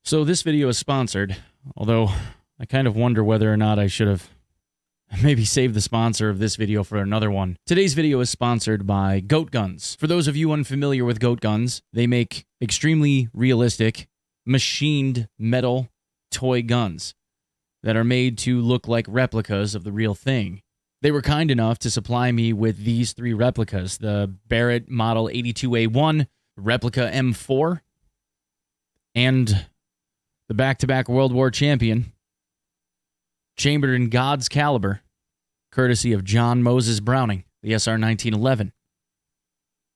So this video is sponsored, although I kind of wonder whether or not I should have maybe saved the sponsor of this video for another one. Today's video is sponsored by Goat Guns. For those of you unfamiliar with Goat Guns, they make extremely realistic, machined metal toy guns that are made to look like replicas of the real thing. They were kind enough to supply me with these three replicas: the Barrett Model 82A1, replica M4, and the back-to-back World War champion, chambered in God's caliber, courtesy of John Moses Browning, the SR 1911.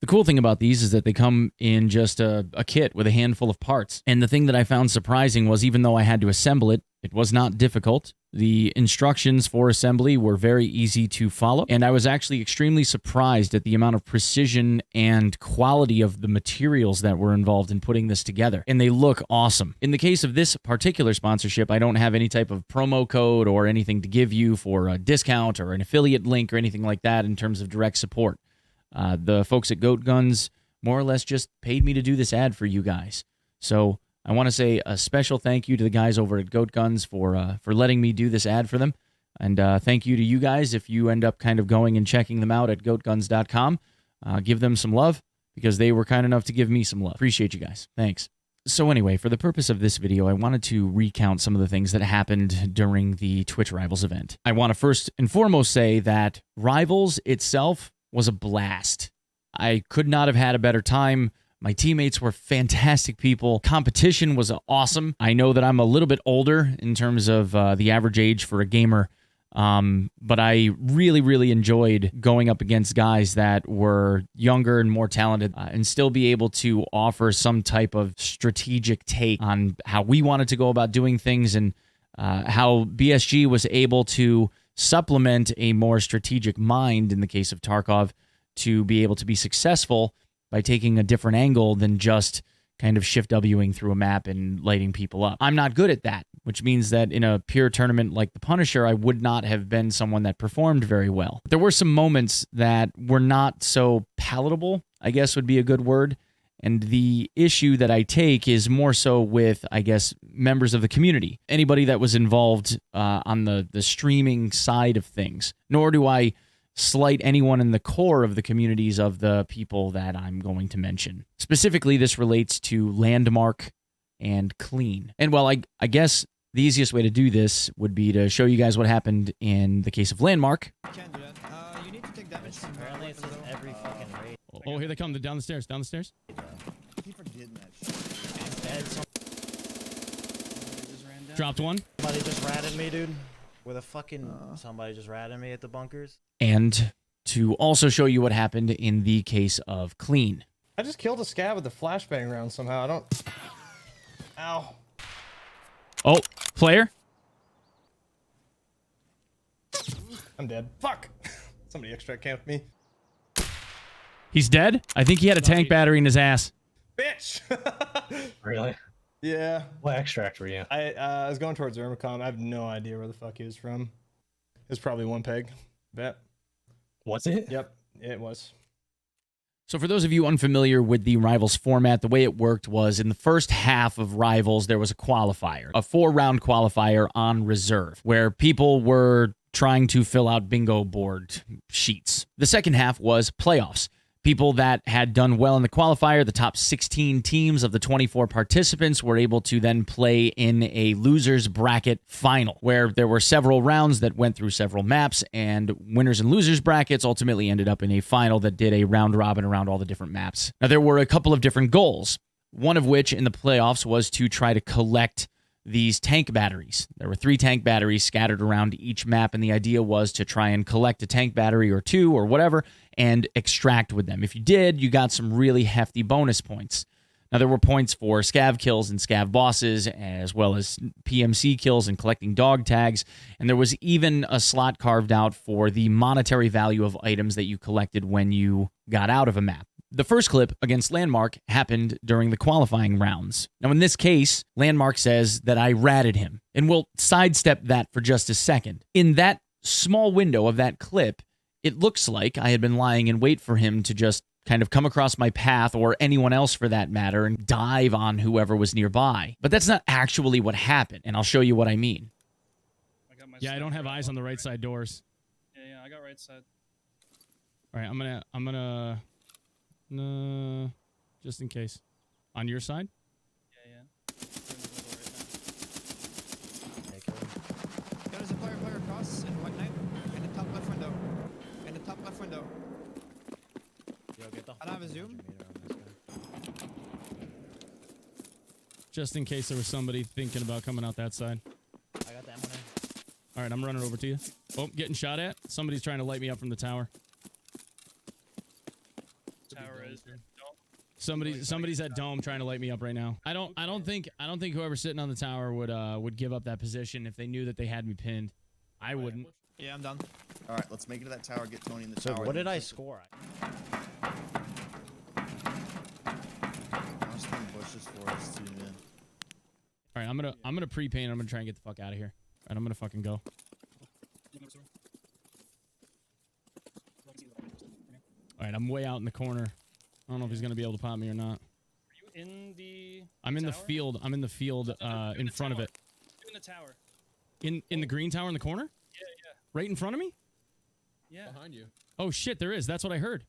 The cool thing about these is that they come in just a kit with a handful of parts. And the thing that I found surprising was, even though I had to assemble it, it was not difficult. The instructions for assembly were very easy to follow, and I was actually extremely surprised at the amount of precision and quality of the materials that were involved in putting this together, and they look awesome. In the case of this particular sponsorship, I don't have any type of promo code or anything to give you for a discount or an affiliate link or anything like that in terms of direct support. The folks at Goat Guns more or less just paid me to do this ad for you guys. So I want to say a special thank you to the guys over at Goat Guns for letting me do this ad for them. And thank you to you guys if you end up kind of going and checking them out at goatguns.com. Give them some love because they were kind enough to give me some love. Appreciate you guys. Thanks. So anyway, for the purpose of this video, I wanted to recount some of the things that happened during the Twitch Rivals event. I want to first and foremost say that Rivals itself was a blast. I could not have had a better time. My teammates were fantastic people. Competition was awesome. I know that I'm a little bit older in terms of the average age for a gamer, but I really enjoyed going up against guys that were younger and more talented and still be able to offer some type of strategic take on how we wanted to go about doing things, and how BSG was able to supplement a more strategic mind in the case of Tarkov to be able to be successful by taking a different angle than just kind of shift Wing through a map and lighting people up. I'm not good at that, which means that in a pure tournament like the Punisher, I would not have been someone that performed very well. There were some moments that were not so palatable, I guess would be a good word. And the issue that I take is more so with, I guess, members of the community, anybody that was involved on the streaming side of things. Nor do I slight anyone in the core of the communities of the people that I'm going to mention. Specifically, this relates to Landmark and Clean. And well, I guess the easiest way to do this would be to show you guys what happened in the case of Landmark. Can't do that. You need to take damage. Apparently it's just every fucking raid. Oh, here they come. They're down the stairs. Down the stairs. Keep forgetting that shit. Dropped one. Somebody just ratted me, dude. With a fucking... Somebody just ratted me at the bunkers. And to also show you what happened in the case of Clean. I just killed a scav with a flashbang round somehow. I don't... Ow. Oh, player. I'm dead. Fuck. Somebody extract camped me. He's dead? I think he had a tank battery in his ass. Bitch! Really? Yeah. What extract were you? I was going towards Ermacom. I have no idea where the fuck he was from. It's probably Onepeg. Bet. Was it? Yep, it was. So for those of you unfamiliar with the Rivals format, the way it worked was in the first half of Rivals, there was a qualifier, a 4-round qualifier on reserve, where people were trying to fill out bingo board sheets. The second half was playoffs. People that had done well in the qualifier, the top 16 teams of the 24 participants, were able to then play in a loser's bracket final, where there were several rounds that went through several maps, and winners and losers brackets ultimately ended up in a final that did a round robin around all the different maps. Now, there were a couple of different goals, one of which in the playoffs was to try to collect these tank batteries. There were 3 tank batteries scattered around each map, and the idea was to try and collect a tank battery or 2 or whatever and extract with them. If you did, you got some really hefty bonus points. Now, there were points for scav kills and scav bosses, as well as PMC kills and collecting dog tags, and there was even a slot carved out for the monetary value of items that you collected when you got out of a map. The first clip against Landmark happened during the qualifying rounds. Now, in this case, Landmark says that I ratted him, and we'll sidestep that for just a second. In that small window of that clip, it looks like I had been lying in wait for him to just kind of come across my path, or anyone else for that matter, and dive on whoever was nearby. But that's not actually what happened, and I'll show you what I mean. Yeah, I don't have eyes on the right side doors. Yeah, I got right side. All right, I'm gonna just in case. On your side? Yeah. We're in the middle right now. Got a supplier player across in white knight in the top left window. In the top left window. Yo, get the I don't have a zoom. Just in case there was somebody thinking about coming out that side. I got the ammo now. All right, I'm running over to you. Oh, getting shot at. Somebody's trying to light me up from the tower. Tower is dome. Somebody's at dome trying to light me up right now. I don't think whoever's sitting on the tower would give up that position if they knew that they had me pinned. I wouldn't. Yeah, I'm done. All right, let's make it to that tower. Get Tony in the So tower. what did I score? I was throwing bushes for us too, man. All right, I'm gonna pre-paint. I'm gonna try and get the fuck out of here. All right, I'm gonna fucking go. All right, I'm way out in the corner. I don't know if he's gonna be able to pop me or not. Are you in the I'm in the tower? field. I'm in the field in front of it. In the tower. In the green tower in the corner? Yeah. Right in front of me? Yeah. Behind you. Oh shit, there is. That's what I heard.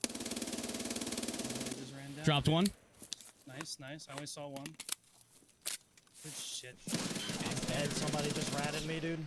Just ran down. Dropped one. Nice. I only saw one. Good shit. He's dead. Somebody just ratted me, dude.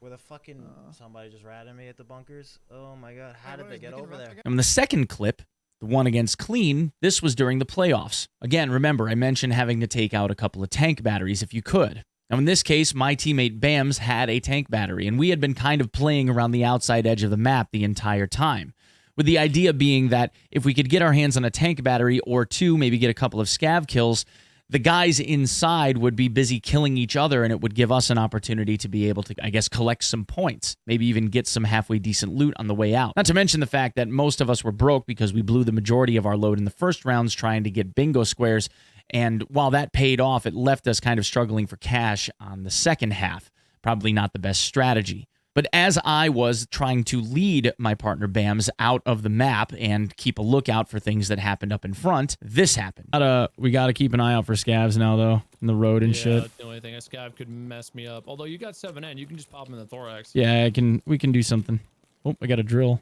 With a fucking somebody just ratted me at the bunkers. Oh my god, how did they get over there? And the second clip, the one against Clean, this was during the playoffs. Again, remember, I mentioned having to take out a couple of tank batteries if you could. Now, in this case, my teammate Bams had a tank battery, and we had been kind of playing around the outside edge of the map the entire time, with the idea being that if we could get our hands on a tank battery or two, maybe get a couple of scav kills, the guys inside would be busy killing each other, and it would give us an opportunity to be able to, I guess, collect some points, maybe even get some halfway decent loot on the way out. Not to mention the fact that most of us were broke because we blew the majority of our load in the first rounds trying to get bingo squares, and while that paid off, it left us kind of struggling for cash on the second half. Probably not the best strategy. But as I was trying to lead my partner Bams out of the map and keep a lookout for things that happened up in front, this happened. We gotta keep an eye out for scavs now, though, in the road and shit. That's the only thing. A scav could mess me up. Although you got 7N, you can just pop him in the thorax. Yeah, we can do something. Oh, I got a drill.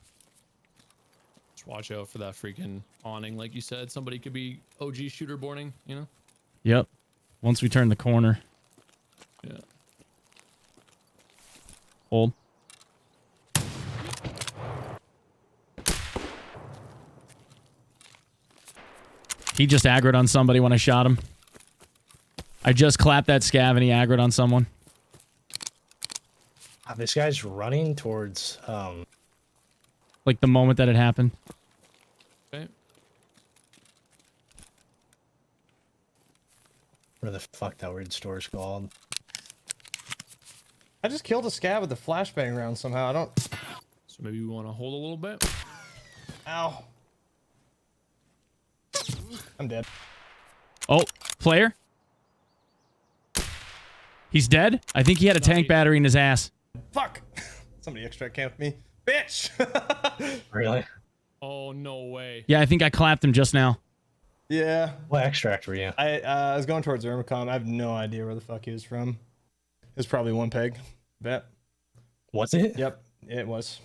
Just watch out for that freaking awning. Like you said, somebody could be OG shooter boarding, you know? Yep. Once we turn the corner. Yeah. Hold. He just aggroed on somebody when I shot him. I just clapped that scav and he aggroed on someone. This guy's running towards Like the moment that it happened. Okay. where the fuck that weird store's called. I just killed a scav with a flashbang round somehow. I don't. So maybe we want to hold a little bit. Ow. I'm dead. Oh, player? He's dead? I think he had a tank battery in his ass. Fuck. Somebody extract camped me. Bitch. Really? Oh, no way. Yeah, I think I clapped him just now. Yeah. What extract were you? I was going towards Ermacom. I have no idea where the fuck he was from. It was probably Onepeg. Bet. Was it? Yep, it was.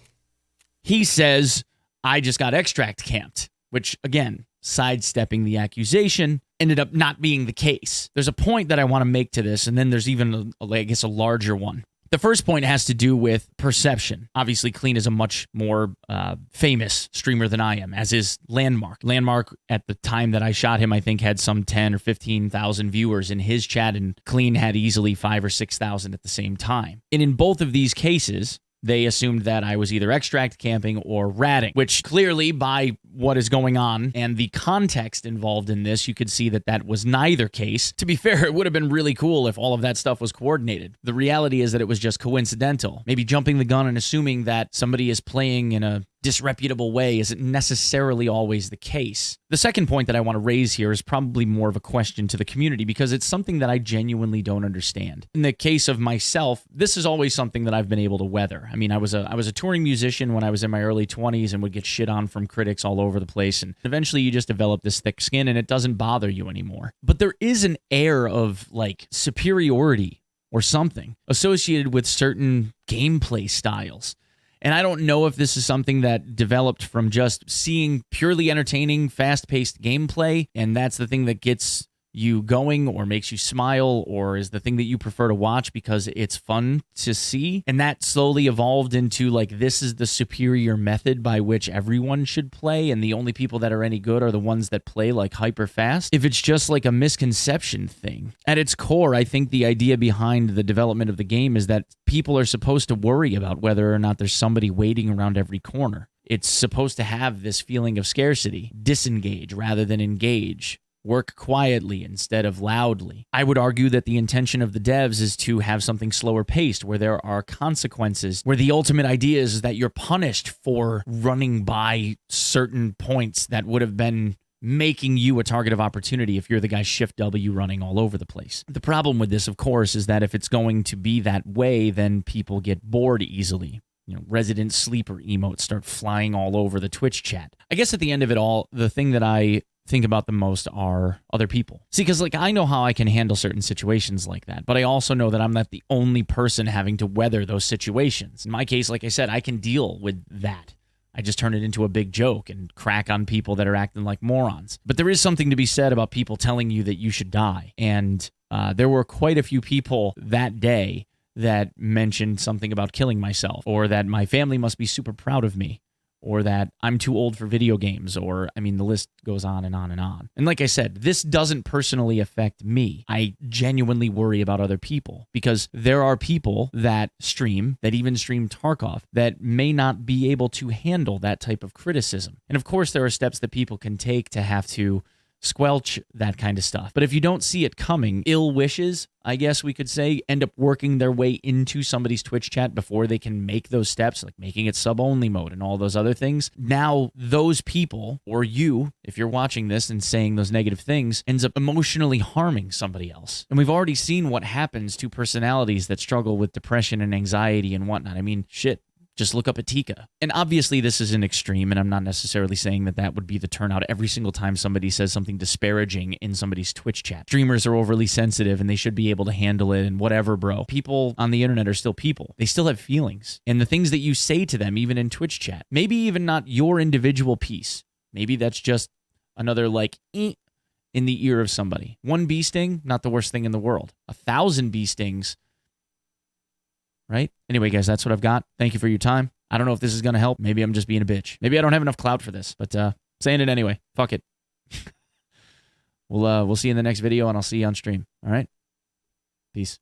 He says, I just got extract camped, which, again, sidestepping the accusation, ended up not being the case. There's a point that I want to make to this, and then there's even, I guess, a larger one. The first point has to do with perception. Obviously, Clean is a much more famous streamer than I am, as is Landmark. Landmark, at the time that I shot him, I think had some 10 or 15,000 viewers in his chat, and Clean had easily 5,000 or 6,000 at the same time. And in both of these cases, they assumed that I was either extract camping or ratting, which clearly, by what is going on and the context involved in this, you could see that that was neither case. To be fair, it would have been really cool if all of that stuff was coordinated. The reality is that it was just coincidental. Maybe jumping the gun and assuming that somebody is playing in a disreputable way isn't necessarily always the case. The second point that I want to raise here is probably more of a question to the community because it's something that I genuinely don't understand. In the case of myself, this is always something that I've been able to weather. I mean, I was a touring musician when I was in my early 20s and would get shit on from critics all over the place, and eventually you just develop this thick skin and it doesn't bother you anymore. But there is an air of like superiority or something associated with certain gameplay styles. And I don't know if this is something that developed from just seeing purely entertaining, fast-paced gameplay, and that's the thing that gets you going or makes you smile or is the thing that you prefer to watch because it's fun to see. And that slowly evolved into like, this is the superior method by which everyone should play, and the only people that are any good are the ones that play like hyper fast. If it's just like a misconception thing. At its core, I think the idea behind the development of the game is that people are supposed to worry about whether or not there's somebody waiting around every corner. It's supposed to have this feeling of scarcity. Disengage rather than engage. Work quietly instead of loudly. I would argue that the intention of the devs is to have something slower paced, where there are consequences, where the ultimate idea is that you're punished for running by certain points that would have been making you a target of opportunity if you're the guy Shift W running all over the place. The problem with this, of course, is that if it's going to be that way, then people get bored easily. You know, resident sleeper emotes start flying all over the Twitch chat. I guess at the end of it all, the thing that I think about the most are other people. See, because like I know how I can handle certain situations like that, but I also know that I'm not the only person having to weather those situations. In my case, like I said, I can deal with that. I just turn it into a big joke and crack on people that are acting like morons. But there is something to be said about people telling you that you should die. And there were quite a few people that day that mentioned something about killing myself, or that my family must be super proud of me, or that I'm too old for video games, or, I mean, the list goes on and on and on. And like I said, this doesn't personally affect me. I genuinely worry about other people, because there are people that even stream Tarkov, that may not be able to handle that type of criticism. And of course, there are steps that people can take to have to squelch that kind of stuff. But if you don't see it coming, ill wishes, I guess we could say, end up working their way into somebody's Twitch chat before they can make those steps, like making it sub-only mode and all those other things. Now, those people, or you, if you're watching this and saying those negative things, ends up emotionally harming somebody else. And we've already seen what happens to personalities that struggle with depression and anxiety and whatnot. I mean, shit. Just look up Atika. And obviously this is an extreme, and I'm not necessarily saying that that would be the turnout every single time somebody says something disparaging in somebody's Twitch chat. Streamers are overly sensitive and they should be able to handle it and whatever, bro. People on the internet are still people. They still have feelings. And the things that you say to them, even in Twitch chat, maybe even not your individual piece. Maybe that's just another like, in the ear of somebody. One bee sting, not the worst thing in the world. 1,000 bee stings, right? Anyway, guys, that's what I've got. Thank you for your time. I don't know if this is going to help. Maybe I'm just being a bitch. Maybe I don't have enough clout for this, but saying it anyway. Fuck it. We'll see you in the next video, and I'll see you on stream. All right? Peace.